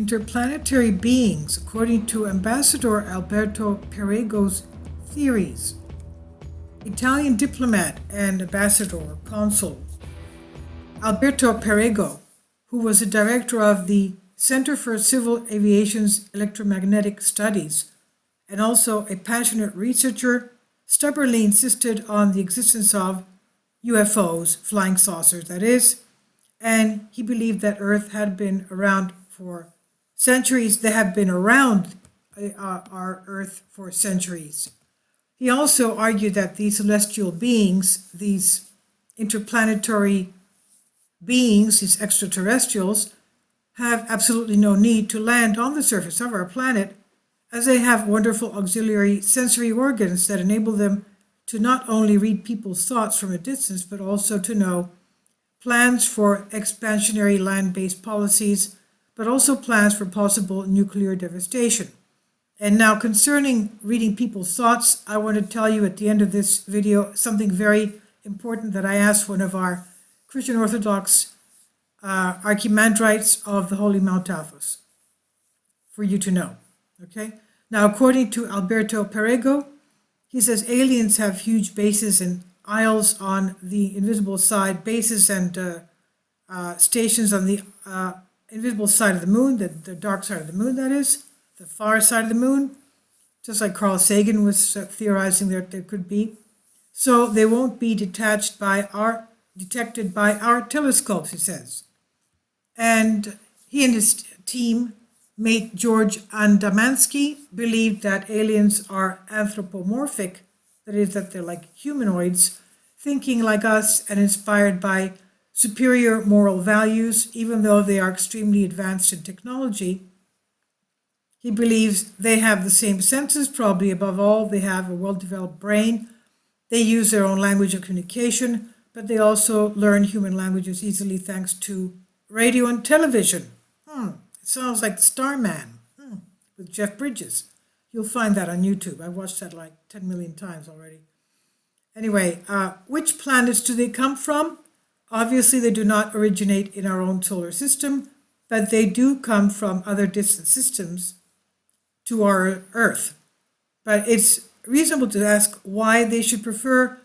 interplanetary beings, according to Ambassador Alberto Perego's theories. Italian diplomat and ambassador, consul Alberto Perego, who was the director of the Center for Civil Aviation's Electromagnetic Studies, and also a passionate researcher, stubbornly insisted on the existence of UFOs, flying saucers that is, and he believed that Earth had been around for centuries. They have been around our Earth for centuries. He also argued that these celestial beings, these interplanetary beings, these extraterrestrials, have absolutely no need to land on the surface of our planet, as they have wonderful auxiliary sensory organs that enable them to not only read people's thoughts from a distance, but also to know plans for expansionary land-based policies, but also plans for possible nuclear devastation. And now concerning reading people's thoughts, I want to tell you at the end of this video something very important that I asked one of our Christian Orthodox archimandrites of the Holy Mount Athos for you to know, okay? Now, according to Alberto Perego, he says aliens have huge bases and isles on the invisible side, bases and stations on the invisible side of the moon, the dark side of the moon, that is, the far side of the moon, just like Carl Sagan was theorizing that there could be. So they won't be detected by our telescopes, he says. And he and his team, mate George Andamansky, believed that aliens are anthropomorphic, that is, that they're like humanoids, thinking like us and inspired by superior moral values, even though they are extremely advanced in technology. He believes they have the same senses, probably above all, they have a well-developed brain. They use their own language of communication, but they also learn human languages easily thanks to radio and television. It sounds like the Starman with Jeff Bridges. You'll find that on YouTube. I've watched that like 10 million times already. Anyway, which planets do they come from? Obviously, they do not originate in our own solar system, but they do come from other distant systems to our Earth. But it's reasonable to ask why they should prefer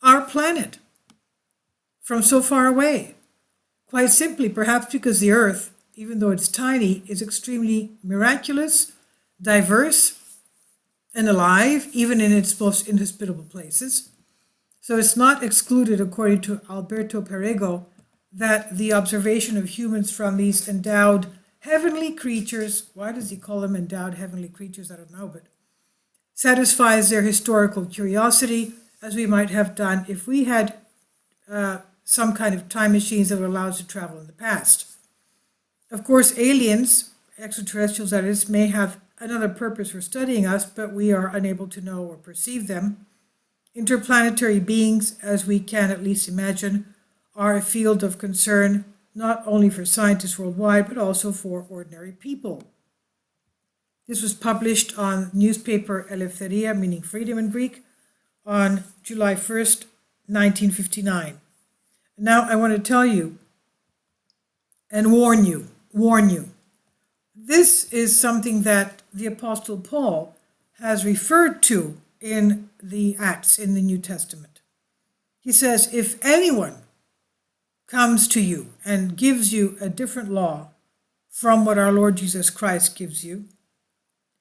our planet from so far away. Quite simply, perhaps because the Earth, even though it's tiny, is extremely miraculous, diverse, and alive, even in its most inhospitable places. So it's not excluded, according to Alberto Perego, that the observation of humans from these endowed heavenly creatures, why does he call them endowed heavenly creatures? I don't know, but satisfies their historical curiosity, as we might have done if we had some kind of time machines that would allow us to travel in the past. Of course, aliens, extraterrestrials that is, may have another purpose for studying us, but we are unable to know or perceive them. Interplanetary beings, as we can at least imagine, are a field of concern not only for scientists worldwide, but also for ordinary people. This was published on newspaper Eleftheria, meaning freedom in Greek, on July 1st, 1959. Now I want to tell you and warn you. This is something that the Apostle Paul has referred to in the Acts in the New Testament. He says, if anyone comes to you and gives you a different law from what our Lord Jesus Christ gives you,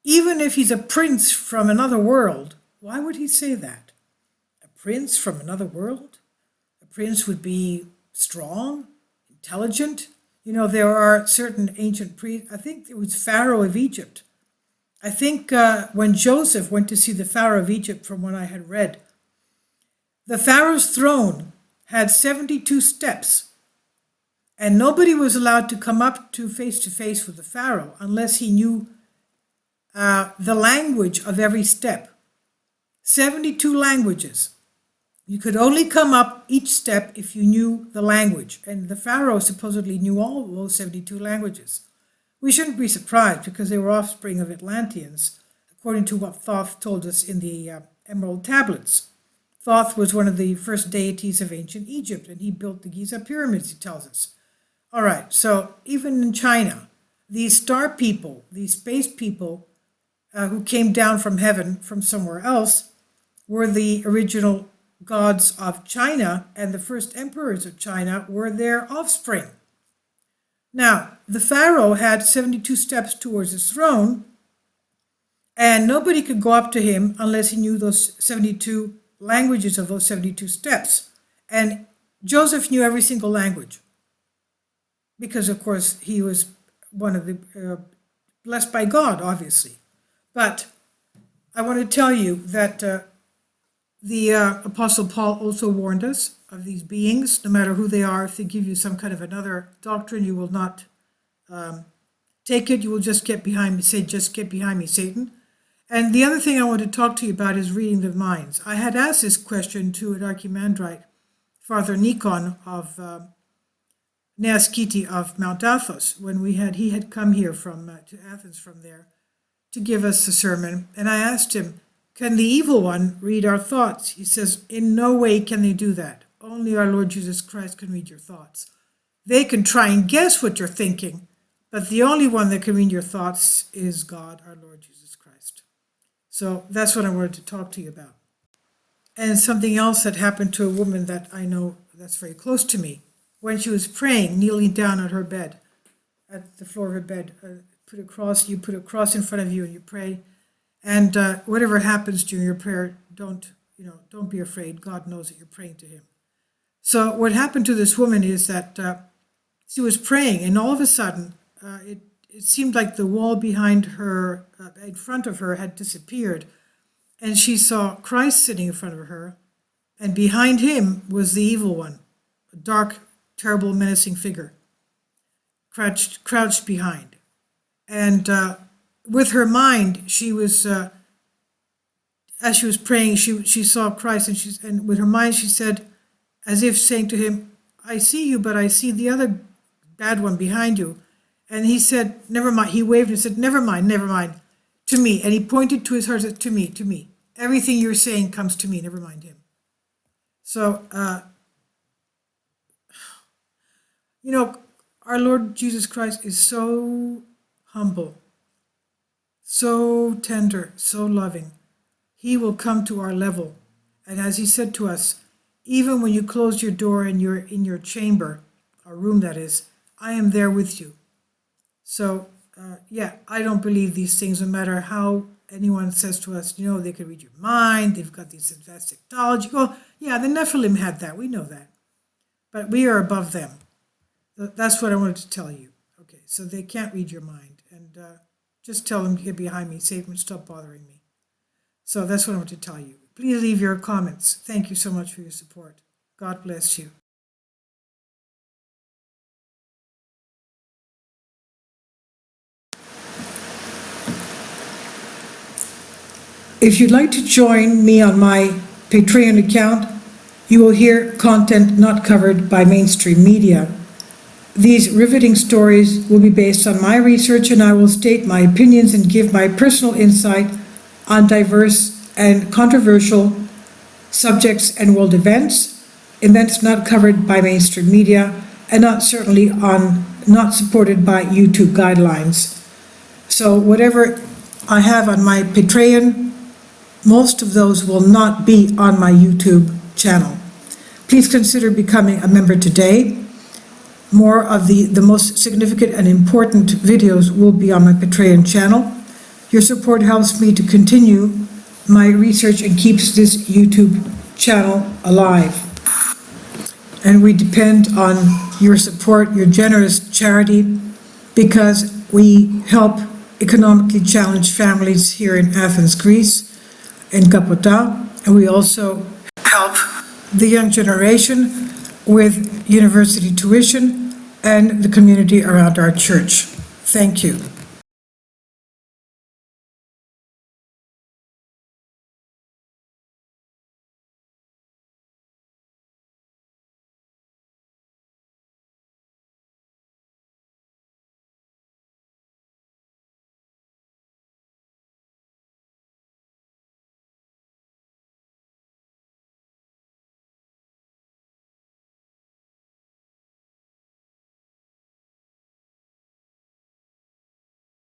even if he's a prince from another world, why would he say that? A prince from another world? A prince would be strong, intelligent. You know, there are certain ancient priests. I think it was Pharaoh of Egypt. I think when Joseph went to see the Pharaoh of Egypt, from what I had read, the Pharaoh's throne had 72 steps, and nobody was allowed to come up to face with the Pharaoh unless he knew the language of every step. 72 languages. You could only come up each step if you knew the language, and the Pharaoh supposedly knew all those 72 languages. We shouldn't be surprised because they were offspring of Atlanteans, according to what Thoth told us in the Emerald Tablets. Thoth was one of the first deities of ancient Egypt, and he built the Giza pyramids, he tells us. All right, so even in China, these star people, these space people who came down from heaven from somewhere else, were the original gods of China, and the first emperors of China were their offspring. Now, the Pharaoh had 72 steps towards his throne, and nobody could go up to him unless he knew those 72 languages of those 72 steps. And Joseph knew every single language because, of course, he was one of the blessed by God, obviously. But I want to tell you that the Apostle Paul also warned us of these beings. No matter who they are, if they give you some kind of another doctrine, you will not take it. You will just get behind me, say, just get behind me, Satan. And the other thing I want to talk to you about is reading the minds. I had asked this question to an Archimandrite, Father Nikon of Neaskiti of Mount Athos, when he had come here from to Athens from there to give us a sermon. And I asked him, can the evil one read our thoughts? He says, in no way can they do that. Only our Lord Jesus Christ can read your thoughts. They can try and guess what you're thinking, but the only one that can read your thoughts is God, our Lord Jesus Christ. So that's what I wanted to talk to you about. And something else that happened to a woman that I know that's very close to me. When she was praying, kneeling down on her bed, at the floor of her bed, you put a cross in front of you and you pray. And whatever happens during your prayer, don't be afraid. God knows that you're praying to him. So what happened to this woman is that she was praying, and all of a sudden, it seemed like the wall behind her, in front of her, had disappeared. And she saw Christ sitting in front of her, and behind him was the evil one, a dark, terrible, menacing figure, crouched behind. And with her mind, she was, as she was praying, she saw Christ, and with her mind she said, as if saying to him, I see you, but I see the other bad one behind you. And he said, never mind. He waved and said, never mind, to me. And he pointed to his heart and said, to me. Everything you're saying comes to me, never mind him. So, our Lord Jesus Christ is so humble, so tender, so loving. He will come to our level. And as he said to us, even when you close your door and you're in your chamber, or room that is, I am there with you. So, I don't believe these things, no matter how anyone says to us, they can read your mind, they've got these advanced technology. Well, yeah, the Nephilim had that, we know that. But we are above them. That's what I wanted to tell you. Okay, so they can't read your mind. And just tell them to get behind me, Satan, stop bothering me. So that's what I want to tell you. Please leave your comments. Thank you so much for your support. God bless you. If you'd like to join me on my Patreon account, you will hear content not covered by mainstream media. These riveting stories will be based on my research, and I will state my opinions and give my personal insight on diverse and controversial subjects and world events not covered by mainstream media, and not supported by YouTube guidelines. So whatever I have on my Patreon, most of those will not be on my YouTube channel. Please consider becoming a member today. More of the most significant and important videos will be on my Patreon channel. Your support helps me to continue my research and keeps this YouTube channel alive. And we depend on your support, your generous charity, because we help economically challenged families here in Athens, Greece, in Kapota, and we also help the young generation with university tuition and the community around our church. Thank you.